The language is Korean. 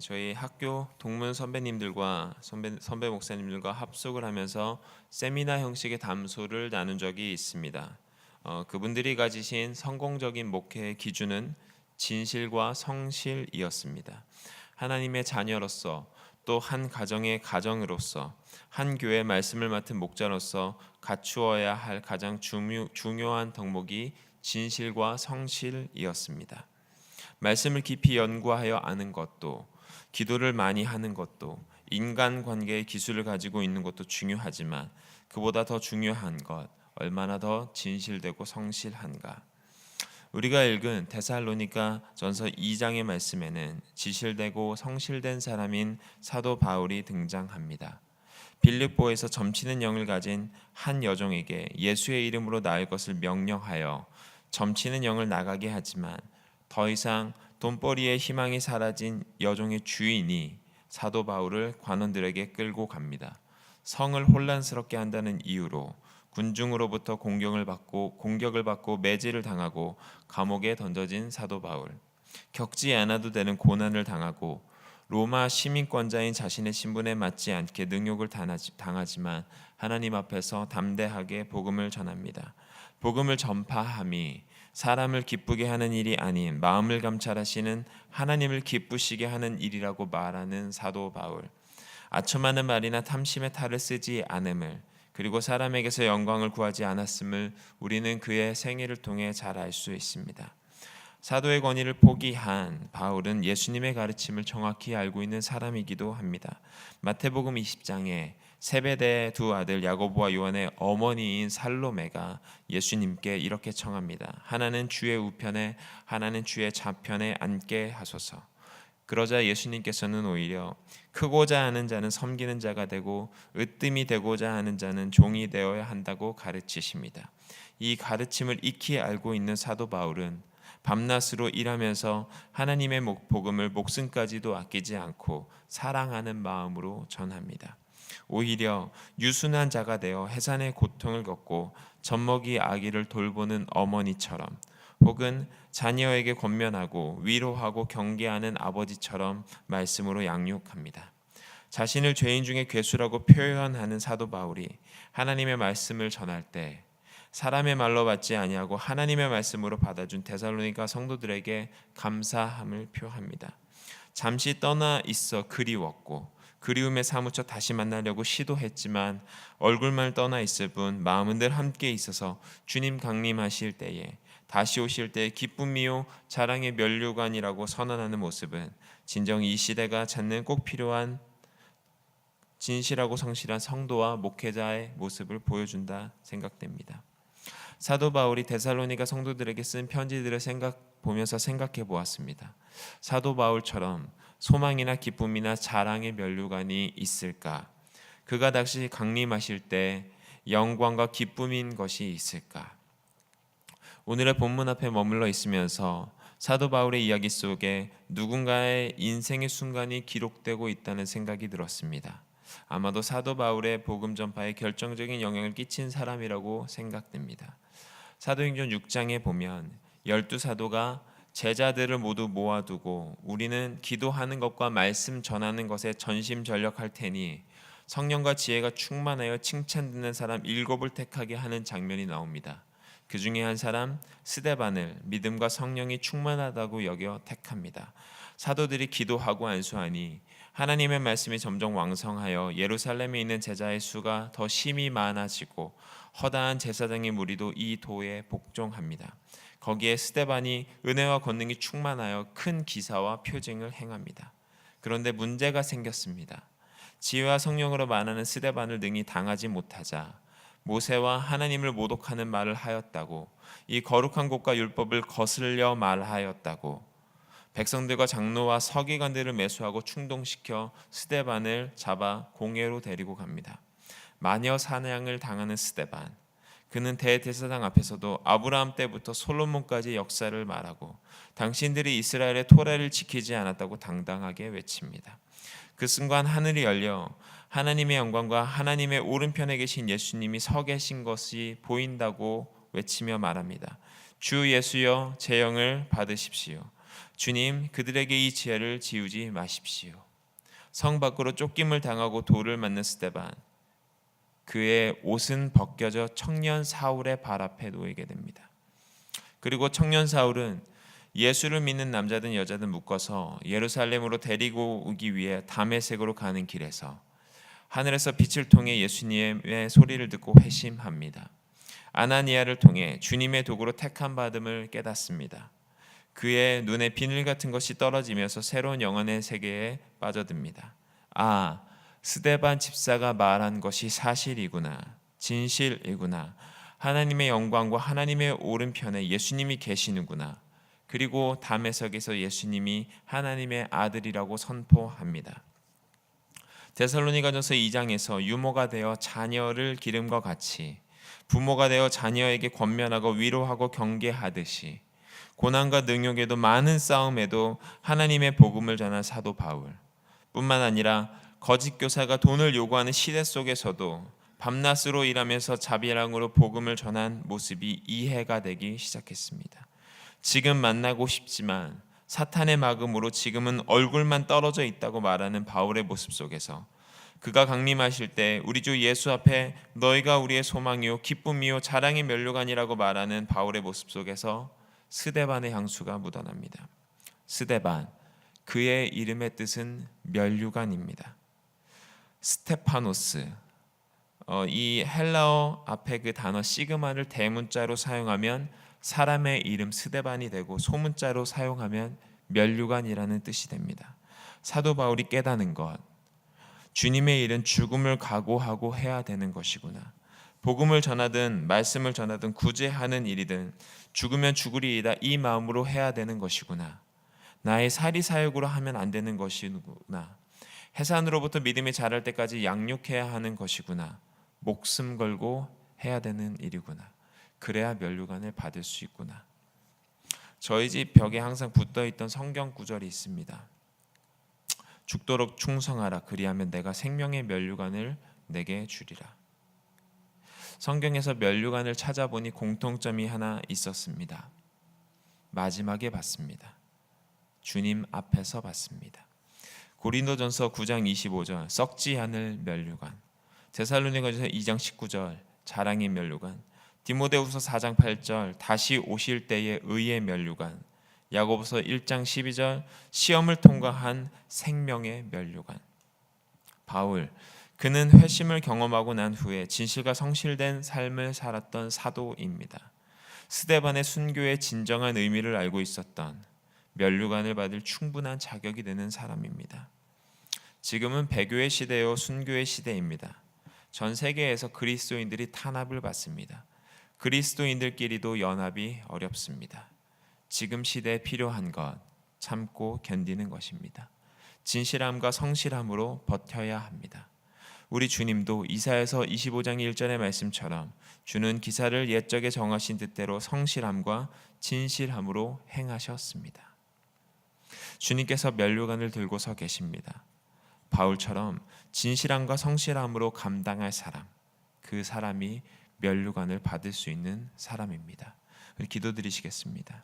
저희 학교 동문 선배님들과 선배 목사님들과 합숙을 하면서 세미나 형식의 담소를 나눈 적이 있습니다. 그분들이 가지신 성공적인 목회의 기준은 진실과 성실이었습니다. 하나님의 자녀로서, 또 한 가정의 가정으로서, 한 교회 말씀을 맡은 목자로서 갖추어야 할 가장 중요한 덕목이 진실과 성실이었습니다. 말씀을 깊이 연구하여 아는 것도, 기도를 많이 하는 것도, 인간관계의 기술을 가지고 있는 것도 중요하지만 그보다 더 중요한 것, 얼마나 더 진실되고 성실한가. 우리가 읽은 데살로니가 전서 2장의 말씀에는 진실되고 성실된 사람인 사도 바울이 등장합니다. 빌립보에서 점치는 영을 가진 한 여종에게 예수의 이름으로 나을 것을 명령하여 점치는 영을 나가게 하지만 더 이상 돈벌이의 희망이 사라진 여종의 주인이 사도 바울을 관원들에게 끌고 갑니다. 성을 혼란스럽게 한다는 이유로 군중으로부터 공격을 받고 매질을 당하고 감옥에 던져진 사도 바울. 겪지 않아도 되는 고난을 당하고 로마 시민권자인 자신의 신분에 맞지 않게 능욕을 당하지만 하나님 앞에서 담대하게 복음을 전합니다. 복음을 전파함이 사람을 기쁘게 하는 일이 아닌 마음을 감찰하시는 하나님을 기쁘시게 하는 일이라고 말하는 사도 바울. 아첨하는 말이나 탐심의 탈을 쓰지 않음을, 그리고 사람에게서 영광을 구하지 않았음을 우리는 그의 생애를 통해 잘 알 수 있습니다. 사도의 권위를 포기한 바울은 예수님의 가르침을 정확히 알고 있는 사람이기도 합니다. 마태복음 20장에 세베대의 두 아들 야고보와 요한의 어머니인 살로메가 예수님께 이렇게 청합니다. 하나는 주의 우편에, 하나는 주의 좌편에 앉게 하소서. 그러자 예수님께서는 오히려 크고자 하는 자는 섬기는 자가 되고 으뜸이 되고자 하는 자는 종이 되어야 한다고 가르치십니다. 이 가르침을 익히 알고 있는 사도 바울은 밤낮으로 일하면서 하나님의 복음을 목숨까지도 아끼지 않고 사랑하는 마음으로 전합니다. 오히려 유순한 자가 되어 해산의 고통을 겪고 젖먹이 아기를 돌보는 어머니처럼, 혹은 자녀에게 권면하고 위로하고 경계하는 아버지처럼 말씀으로 양육합니다. 자신을 죄인 중에 괴수라고 표현하는 사도 바울이 하나님의 말씀을 전할 때 사람의 말로 받지 아니하고 하나님의 말씀으로 받아준 데살로니가 성도들에게 감사함을 표합니다. 잠시 떠나 있어 그리웠고 그리움에 사무쳐 다시 만나려고 시도했지만 얼굴만 떠나 있을 뿐 마음은 늘 함께 있어서 주님 강림하실 때에, 다시 오실 때의 기쁨이요 자랑의 면류관이라고 선언하는 모습은 진정 이 시대가 찾는 꼭 필요한 진실하고 성실한 성도와 목회자의 모습을 보여준다 생각됩니다. 사도 바울이 데살로니가 성도들에게 쓴 편지들을 보면서 생각해 보았습니다. 사도 바울처럼 소망이나 기쁨이나 자랑의 면류관이 있을까? 그가 다시 강림하실 때 영광과 기쁨인 것이 있을까? 오늘의 본문 앞에 머물러 있으면서 사도 바울의 이야기 속에 누군가의 인생의 순간이 기록되고 있다는 생각이 들었습니다. 아마도 사도 바울의 복음 전파에 결정적인 영향을 끼친 사람이라고 생각됩니다. 사도행전 6장에 보면 12사도가 제자들을 모두 모아두고 우리는 기도하는 것과 말씀 전하는 것에 전심전력할 테니 성령과 지혜가 충만하여 칭찬 듣는 사람 7을 택하게 하는 장면이 나옵니다. 그 중에 한 사람 스데반을 믿음과 성령이 충만하다고 여겨 택합니다. 사도들이 기도하고 안수하니 하나님의 말씀이 점점 왕성하여 예루살렘에 있는 제자의 수가 더 심히 많아지고 허다한 제사장의 무리도 이 도에 복종합니다. 거기에 스데반이 은혜와 권능이 충만하여 큰 기사와 표징을 행합니다. 그런데 문제가 생겼습니다. 지혜와 성령으로 말하는 스데반을 능히 당하지 못하자 모세와 하나님을 모독하는 말을 하였다고, 이 거룩한 곳과 율법을 거슬려 말하였다고 백성들과 장로와 서기관들을 매수하고 충동시켜 스데반을 잡아 공회로 데리고 갑니다. 마녀 사냥을 당하는 스데반, 그는 대제사장 앞에서도 아브라함 때부터 솔로몬까지 역사를 말하고 당신들이 이스라엘의 토라를 지키지 않았다고 당당하게 외칩니다. 그 순간 하늘이 열려 하나님의 영광과 하나님의 오른편에 계신 예수님이 서 계신 것이 보인다고 외치며 말합니다. 주 예수여 제 영을 받으십시오. 주님, 그들에게 이 지혜를 지우지 마십시오. 성 밖으로 쫓김을 당하고 돌을 맞는 스데반, 그의 옷은 벗겨져 청년 사울의 발 앞에 놓이게 됩니다. 그리고 청년 사울은 예수를 믿는 남자든 여자든 묶어서 예루살렘으로 데리고 오기 위해 다메섹으로 가는 길에서 하늘에서 빛을 통해 예수님의 소리를 듣고 회심합니다. 아나니아를 통해 주님의 도구로 택함 받음을 깨닫습니다. 그의 눈에 비늘 같은 것이 떨어지면서 새로운 영혼의 세계에 빠져듭니다. 아, 스데반 집사가 말한 것이 사실이구나. 진실이구나. 하나님의 영광과 하나님의 오른편에 예수님이 계시는구나. 그리고 다메섹에서 예수님이 하나님의 아들이라고 선포합니다. 데살로니가전서 2장에서 유모가 되어 자녀를 기름과 같이 부모가 되어 자녀에게 권면하고 위로하고 경계하듯이 고난과 능욕에도 많은 싸움에도 하나님의 복음을 전한 사도 바울 뿐만 아니라 거짓 교사가 돈을 요구하는 시대 속에서도 밤낮으로 일하면서 자비랑으로 복음을 전한 모습이 이해가 되기 시작했습니다. 지금 만나고 싶지만 사탄의 막음으로 지금은 얼굴만 떨어져 있다고 말하는 바울의 모습 속에서 그가 강림하실 때 우리 주 예수 앞에 너희가 우리의 소망이요 기쁨이요 자랑의 면류관이라고 말하는 바울의 모습 속에서 스데반의 향수가 묻어납니다. 스데반, 그의 이름의 뜻은 면류관입니다. 스테파노스, 이 헬라어 앞에 그 단어 시그마를 대문자로 사용하면 사람의 이름 스데반이 되고 소문자로 사용하면 면류관이라는 뜻이 됩니다. 사도 바울이 깨닫는 것, 주님의 일은 죽음을 각오하고 해야 되는 것이구나. 복음을 전하든 말씀을 전하든 구제하는 일이든 죽으면 죽으리이다 이 마음으로 해야 되는 것이구나. 나의 사리사욕으로 하면 안 되는 것이구나. 해산으로부터 믿음이 자랄 때까지 양육해야 하는 것이구나. 목숨 걸고 해야 되는 일이구나. 그래야 면류관을 받을 수 있구나. 저희 집 벽에 항상 붙어있던 성경 구절이 있습니다. 죽도록 충성하라. 그리하면 내가 생명의 면류관을 내게 주리라. 성경에서 면류관을 찾아보니 공통점이 하나 있었습니다. 마지막에 받습니다. 주님 앞에서 받습니다. 고린도전서 9장 25절 썩지 않을 면류관, 데살로니가전서 2장 19절 자랑의 면류관, 디모데후서 4장 8절 다시 오실 때의 의의 면류관, 야고보서 1장 12절 시험을 통과한 생명의 면류관. 바울, 그는 회심을 경험하고 난 후에 진실과 성실된 삶을 살았던 사도입니다. 스데반의 순교의 진정한 의미를 알고 있었던 면류관을 받을 충분한 자격이 되는 사람입니다. 지금은 배교의 시대요 순교의 시대입니다. 전 세계에서 그리스도인들이 탄압을 받습니다. 그리스도인들끼리도 연합이 어렵습니다. 지금 시대에 필요한 것, 참고 견디는 것입니다. 진실함과 성실함으로 버텨야 합니다. 우리 주님도 이사야서 25장 1절의 말씀처럼 주는 기사를 옛적에 정하신 뜻대로 성실함과 진실함으로 행하셨습니다. 주님께서 면류관을 들고 서 계십니다. 바울처럼 진실함과 성실함으로 감당할 사람, 그 사람이 면류관을 받을 수 있는 사람입니다. 기도드리시겠습니다.